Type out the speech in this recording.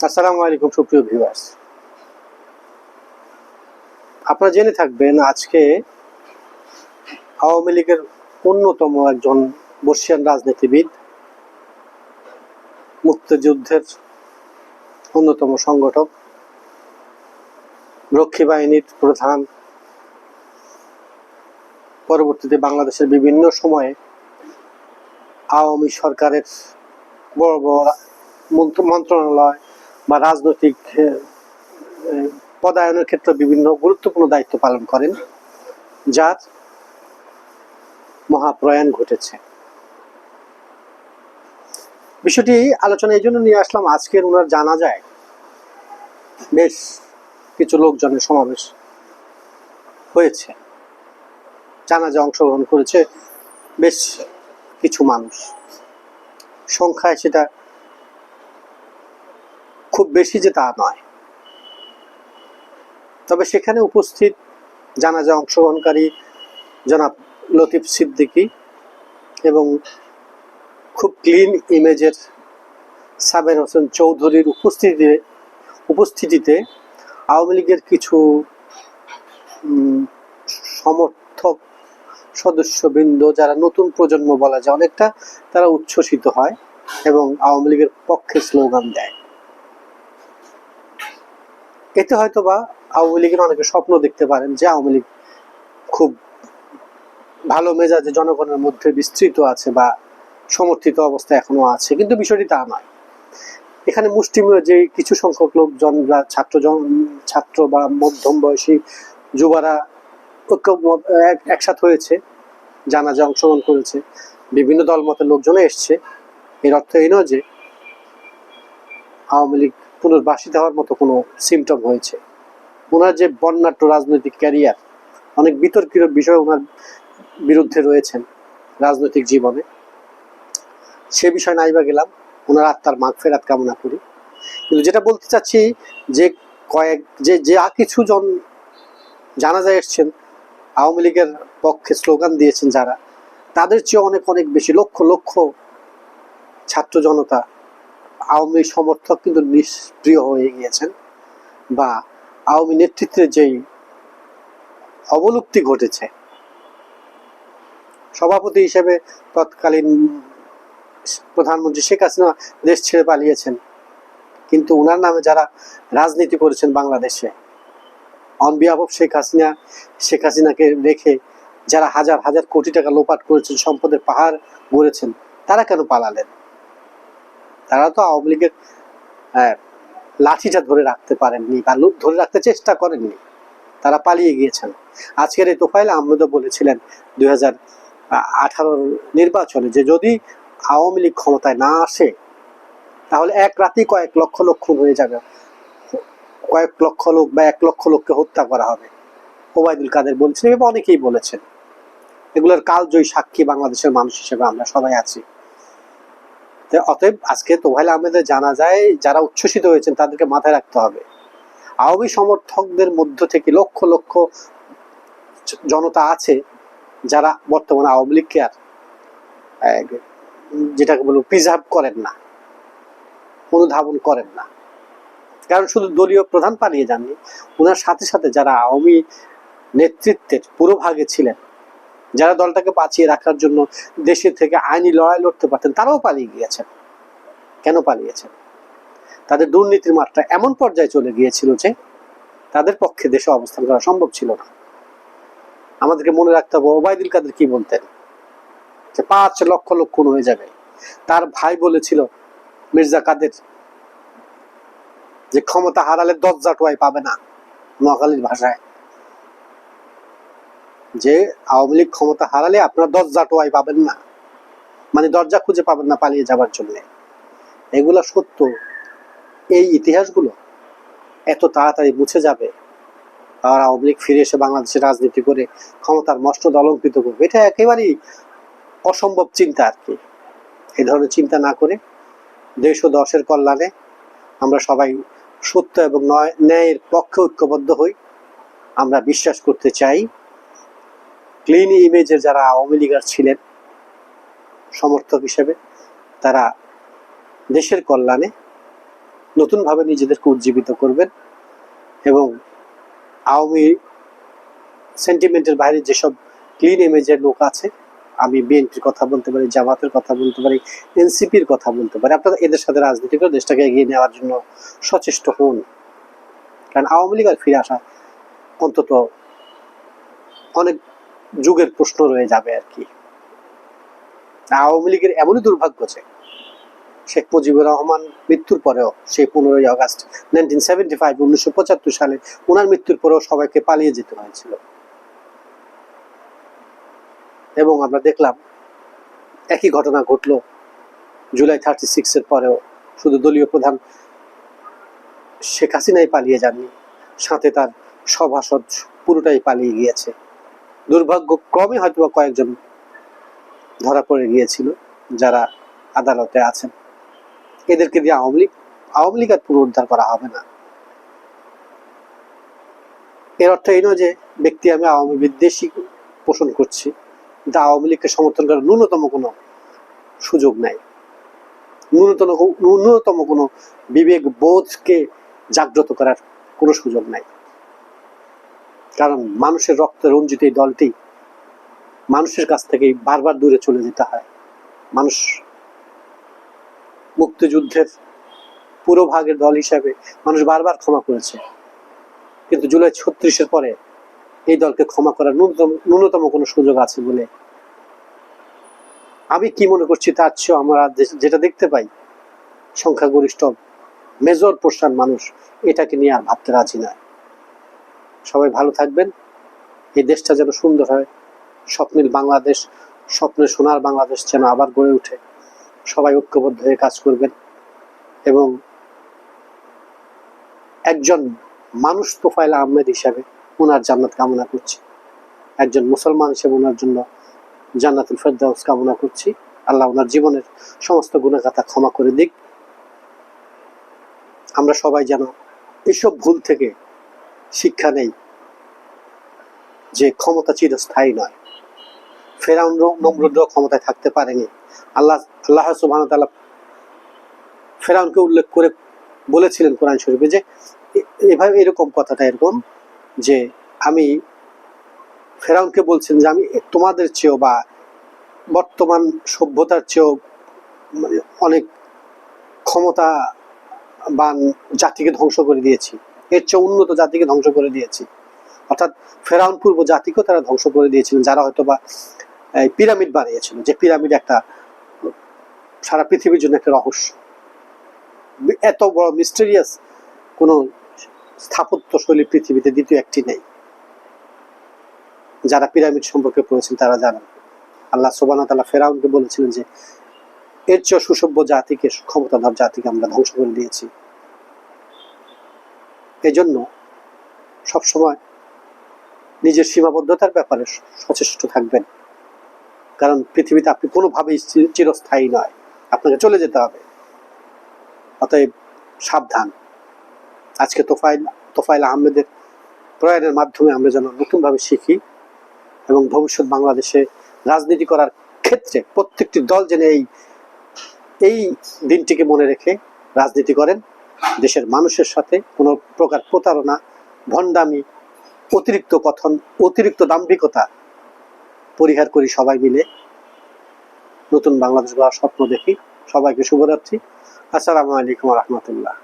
আসসালামু আলাইকুম সুপ্রিয় ভিউয়ার্স, আপনারা জেনে থাকবেন আজকে আওয়ামী লীগের অন্যতম একজন বর্ষিয়ান রাজনীতিবিদ, মুক্তিযুদ্ধের অন্যতম সংগঠক, রক্ষী বাহিনীর প্রধান, পরবর্তীতে বাংলাদেশের বিভিন্ন সময়ে আওয়ামী সরকারের বড় বড় মন্ত্রণালয় বা রাজনৈতিক পদায়নের ক্ষেত্রে বিভিন্ন গুরুত্বপূর্ণ দায়িত্ব পালন করেন, যার মহাপ্রয়াণ ঘটেছে। বিষয়টি আলোচনা এই জন্য নিয়ে আসলাম, আজকের ওনার জানাজায় বেশ কিছু লোকজনের সমাবেশ হয়েছে, জানাজায় অংশগ্রহণ করেছে বেশ কিছু মানুষ। সংখ্যায় সেটা খুব বেশি যে তা নয়, তবে সেখানে উপস্থিত জানাজায় অংশগ্রহণকারী জনাব লতিফ সিদ্দিকী এবং খুব ক্লিন ইমেজের সাবের হোসেন চৌধুরীর উপস্থিতিতে আওয়ামী লীগের কিছু সমর্থক সদস্যবৃন্দ, যারা নতুন প্রজন্ম বলা যায় অনেকটা, তারা উচ্ছ্বসিত হয় এবং আওয়ামী লীগের পক্ষে স্লোগান দেয়। এতে হয়তোবা আওয়ামী লীগের অনেকে স্বপ্ন দেখতে পারেন যে আওয়ামী লীগ খুব ভালো মেজাজে জনগণের মধ্যে বিস্তৃত আছে বা সমর্থিত অবস্থায় এখনো আছে, কিন্তু বিষয়টি তা নয়। এখানে মুষ্টিমেয় যে কিছু সংখ্যক লোকজনরা ছাত্র বা মধ্যম বয়সী যুবারা একসাথ হয়েছে, জানাজায় অংশগ্রহণ করেছে, বিভিন্ন দলমতের লোকজনে এসছে। এর অর্থ এই নয় যে আওয়ামী লীগ পুনর্বাসিত হওয়ার মতো কোনো সিমটম হয়েছে। ওনার যে বর্ণাঢ্য রাজনৈতিক ক্যারিয়ার, অনেক বিতর্কিত বিষয় ওনার বিরুদ্ধে রয়েছেন রাজনৈতিক জীবনে, সে বিষয় নাইবা গেলাম, ওনার আত্মার মাগফিরাত কামনা করি। কিন্তু যেটা বলতে চাচ্ছি যে যে কিছু জন জানাজায় এসছেন, আওয়ামী লীগের পক্ষে স্লোগান দিয়েছেন যারা, তাদের চেয়ে অনেক অনেক বেশি লক্ষ লক্ষ ছাত্র জনতা, আওয়ামী সমর্থক কিন্তু নিষ্ক্রিয় হয়ে গিয়েছেন, বা আওয়ামী নেতৃত্বের যেই অবলুপ্তি ঘটেছে। সভাপতি হিসেবে তৎকালীন প্রধানমন্ত্রী শেখ হাসিনা দেশ ছেড়ে পালিয়েছেন, কিন্তু ওনার নামে যারা রাজনীতি করেছেন বাংলাদেশে অন বিহাফ অফ শেখ হাসিনাকে রেখে যারা হাজার হাজার কোটি টাকা লোপাট করেছেন, সম্পদের পাহাড় গড়েছেন, তারা কেন পালালেন? তারা তো আওয়ামী লীগের লাঠিটা ধরে রাখতে পারেননি বা ধরে রাখতে চেষ্টা করেননি, তারা পালিয়ে গিয়েছেন। আজকের এই তোফায়েল আহমেদও বলেছিলেন 2018 নির্বাচনে যে যদি আওয়ামী লীগ ক্ষমতায় না আসে তাহলে এক রাতেই কয়েক লক্ষ লোক খুন হয়ে যাবে, কয়েক লক্ষ লোক বা 1 লক্ষ লোককে হত্যা করা হবে। ওবায়দুল কাদের বলছেন এবং অনেকেই বলেছেন। এগুলোর কালজয়ী সাক্ষী বাংলাদেশের মানুষ হিসেবে আমরা সবাই আছি। অতএব আজকে তোফায়েল আহমেদের জানাজায় যারা উচ্ছ্বসিত হয়েছেন তাদেরকে মাথায় রাখতে হবে, আওয়ামী সমর্থকদের মধ্য থেকে লক্ষ লক্ষ জনতা আছে যারা বর্তমানে আওয়ামী লীগকে আর যেটাকে বলবো প্রিজার্ভ করেন না, অনুধাবন করেন না। কারণ শুধু দলীয় প্রধান পালিয়ে যাননি, ওনার সাথে সাথে যারা আওয়ামী নেতৃত্বের পুরো ভাগে ছিলেন, যারা দলটাকে বাঁচিয়ে রাখার জন্য দেশের থেকে আইনি লড়াই লড়তে পারতেন, তারাও পালিয়ে গিয়েছেন। কেন পালিয়েছেন? তাদের দুর্নীতির মাত্রা এমন পর্যায়ে চলে গিয়েছিল যে তাদের পক্ষে দেশে অবস্থান করা সম্ভব ছিল না। আমাদেরকে মনে রাখতে হবে ওবায়দুল কাদের কি বলতেন, যে 5 লক্ষ লোক খুন হয়ে যাবে। তার ভাই বলেছিল মির্জা কাদের যে ক্ষমতা হারালে দরজা টোয়াই পাবে না, নোয়াখালীর ভাষায়, যে আওয়ামী লীগ ক্ষমতা হারালে আপনারা দরজা টোয়াই পাবেন না, মানে দরজা খুঁজে পাবেন না পালিয়ে যাবার জন্য। এগুলা সত্য। এই ইতিহাসগুলো এত তাড়াতাড়ি মুছে যাবে আর আওয়ামী লীগ ফিরে এসে বাংলাদেশের রাজনীতি করে ক্ষমতার মসনদ অলঙ্কৃত করবে, এটা একেবারেই অসম্ভব চিন্তা আর কি। এই ধরনের চিন্তা না করে দেশ ও দশের কল্যাণে আমরা সবাই সত্য এবং ন্যায়ের পক্ষে ঐক্যবদ্ধ হই। আমরা বিশ্বাস করতে চাই ক্লিন ইমেজের যারা আওয়ামী লীগার ছিলেন সমর্থক হিসেবে, তারা দেশের কল্যাণে নতুনভাবে নিজেদেরকে উজ্জীবিত করবেন এবং আওয়ামী সেন্টিমেন্টের বাইরে যেসব ক্লিন ইমেজের লোক আছে, আমি বিএনপির কথা বলতে পারি, জামাতের কথা বলতে পারি, এনসিপির কথা বলতে পারি, আপনারা এদের সাথে রাজনীতি করে দেশটাকে এগিয়ে নেওয়ার জন্য সচেষ্ট হন। কারণ আওয়ামী লীগ আর ফিরে আসা অন্তত অনেক যুগের প্রশ্ন রয়ে যাবে আর কি। আওয়ামী লীগের এমনই দুর্ভাগ্য যে শেখ মুজিবুর রহমান মৃত্যুর পরেও, সেই 15ই আগস্ট 1975 সালে ওনার মৃত্যুর পরেও সবাইকে পালিয়ে যেতে হয়েছিল। এবং আমরা দেখলাম একই ঘটনা ঘটলো জুলাই 36 পরেও। শুধু দলীয় প্রধান শেখ হাসিনাই পালিয়ে যাননি, সাথে তার সভাসদ পুরোটাই পালিয়ে গিয়েছে। দুর্ভাগ্যক্রমে হয়তো কয়েকজন ধরা পড়ে গিয়েছিল যারা আদালতে আছেন। এদেরকে দিয়ে আওয়ামী লীগ আর পুনরুদ্ধার করা হবে না। এর অর্থ এই নয় যে ব্যক্তি আমি আওয়ামী বিদ্বেষী পোষণ করছি, কিন্তু আওয়ামী লীগকে সমর্থন করার ন্যূনতম কোনো সুযোগ নাই, ন্যূনতম কোনো বিবেক বোধকে জাগ্রত করার কোনো সুযোগ নাই। কারণ মানুষের রক্তে রঞ্জিত এই দলটি মানুষের কাছ থেকে বারবার দূরে চলে যেতে হয়। মানুষ মুক্তিযুদ্ধের পুরো ভাগের দল হিসাবে মানুষ বারবার ক্ষমা করেছে, কিন্তু জুলাই 36 পরে এই দলকে ক্ষমা করার ন্যূনতম কোনো সুযোগ আছে বলে আমি কি মনে করছি তার চেয়েও আমরা যেটা দেখতে পাই, সংখ্যাগরিষ্ঠ মেজর পোর্শন মানুষ এটাকে নিয়ে আর ভাবতে রাজি নয়। সবাই ভালো থাকবেন, এই দেশটা যেন সুন্দর হয়, স্বপ্নের বাংলাদেশ, স্বপ্নের সোনার বাংলাদেশ যেন আবার গড়ে ওঠে। সবাই ঐক্যবদ্ধ হয়ে কাজ করবেন এবং একজন মানুষ তোফায়েল আহমেদ হিসাবে ওনার জান্নাত কামনা করছি, একজন মুসলমান হিসেবে ওনার জন্য জান্নাতুল ফেরদাউস কামনা করছি। আল্লাহ ওনার জীবনের সমস্ত গুনাহগাথা ক্ষমা করে দিক। আমরা সবাই যেন এসব ভুল থেকে শিক্ষা নেই যে ক্ষমতা চিরস্থায়ী নয়। ফেরাউন নমরুদরাও ক্ষমতায় থাকতে পারেনি। আল্লাহ সুবহানাহু ওয়া তাআলা ফেরাউনকে উল্লেখ করে বলেছিলেন কোরআন শরীফে যে এভাবে এরকম কথাটা এরকম যে আমি ফেরাউনকে বলছেন যে আমি তোমাদের চেয়েও বা বর্তমান সভ্যতার চেয়েও অনেক ক্ষমতাবান জাতিকে ধ্বংস করে দিয়েছি, এর চেয়ে উন্নত জাতিকে ধ্বংস করে দিয়েছি। অর্থাৎ ফেরাউন পূর্ব জাতিকেও তারা ধ্বংস করে দিয়েছিলেন, যারা হয়তো বা পিরামিড বানিয়েছিল, যে পিরামিড একটা সারা পৃথিবীর জন্য একটা রহস্য। এত বড় মিস্টেরিয়াস কোন স্থাপত্য শৈলী পৃথিবীতে দ্বিতীয় একটি নেই। যারা পিরামিড সম্পর্কে পড়েছেন তারা জানেন আল্লাহ সুবহানাহু ওয়া তাআলা ফেরাউনকে বলেছিলেন যে এর চেয়ে সুসভ্য জাতিকে, ক্ষমতাধর জাতিকে আমরা ধ্বংস করে দিয়েছি। এজন্য সবসময় নিজের সীমাবদ্ধতার ব্যাপারে সচেষ্ট থাকবেন, কারণ পৃথিবীতে আপনি কোনোভাবেই চিরস্থায়ী নয়, আপনাকে চলে যেতে হবে। অতএব সাবধান। আজকে তোফায়েল আহমেদের প্রয়াণের মাধ্যমে আমরা যেন নতুনভাবে শিখি এবং ভবিষ্যৎ বাংলাদেশে রাজনীতি করার ক্ষেত্রে প্রত্যেকটি দল যেন এই দিনটিকে মনে রেখে রাজনীতি করেন। দেশের মানুষের সাথে কোনো প্রকার প্রতারণা, ভণ্ডামি, অতিরিক্ত কথন, অতিরিক্ত দাম্ভিকতা পরিহার করি। সবাই মিলে নতুন বাংলাদেশ গড়ার স্বপ্ন দেখি। সবাইকে শুভরাত্রি। আসসালামু আলাইকুম ওয়া রাহমাতুল্লাহ।